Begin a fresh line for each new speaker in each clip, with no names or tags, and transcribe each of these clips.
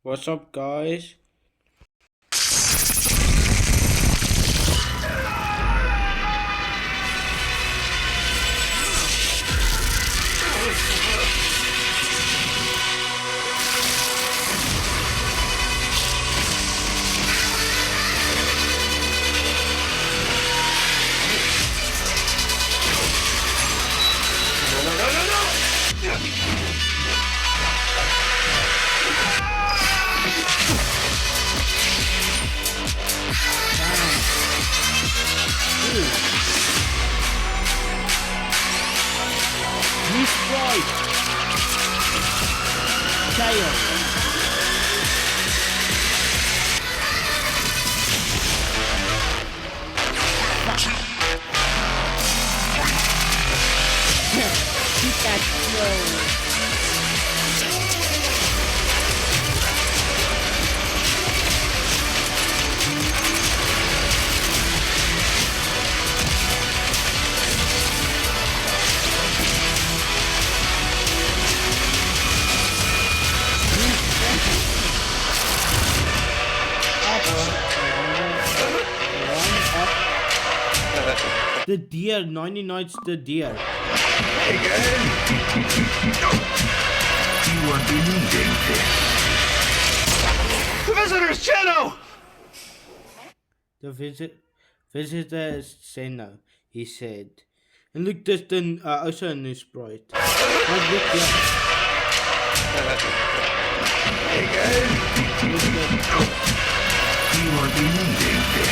What's up, guys? Destroyed. Tail. Pikachu. The deer, 99's the deer.
Again? You won't be needing this. The visitor's channel!
The visitor said no, he said. And look, there's the also a new sprite. But look, yeah.
Again? You won't be needing this.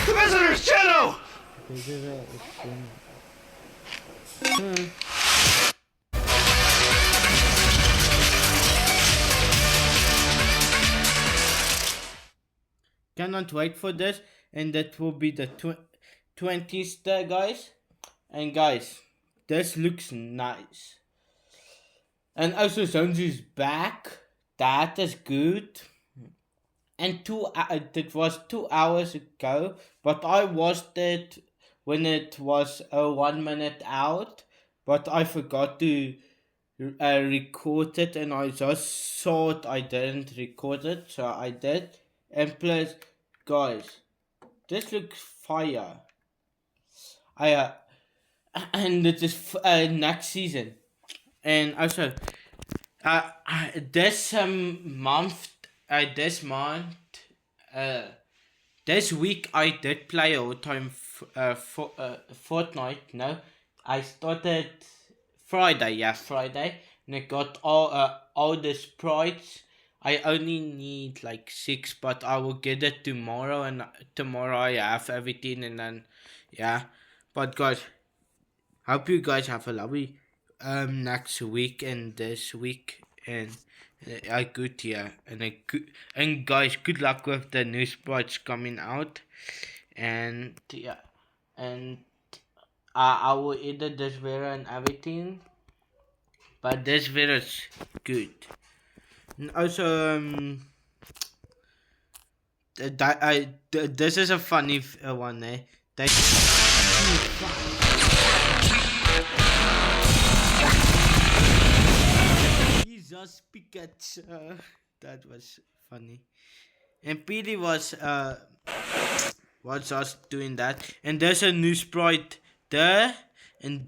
The visitor's channel!
Visitor is Cannot wait for this, and that will be the 20th there, guys. And guys, this looks nice. And also Zones is back. That is good. And it was 2 hours ago, but I watched it when it was 1 minute out, but I forgot to record it, and I just thought I didn't record it, so I did. And plus, guys, this looks fire. And it is next season, and also this month. This week I did play all time Fortnite. No, I started Friday, and I got all the sprites. I only need like 6, but I will get it tomorrow, and tomorrow I have everything, and then yeah. But guys, hope you guys have a lovely next week and this week, and a good year, and guys, good luck with the new sprites coming out, and yeah, and I will edit this video and everything, but this video is good. And also this is a funny one, eh? Jesus Pikachu. That was funny. And Petey was just doing that. And there's a new sprite there, and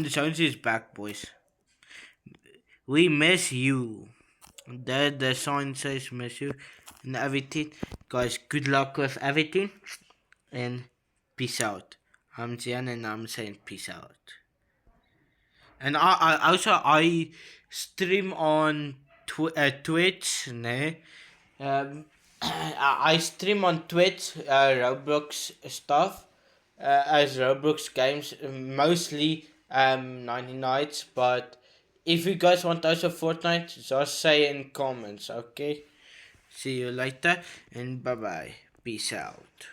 Jonesy is back, boys. We miss you. There the sign says miss you and everything. Guys, good luck with everything, and peace out. I'm Jian, and I'm saying peace out. And I stream on Twitch, ne? I stream on Twitch Roblox stuff, as Roblox games, mostly 99s, but if you guys want also Fortnite, just say in comments, okay? See you later, and bye bye. Peace out.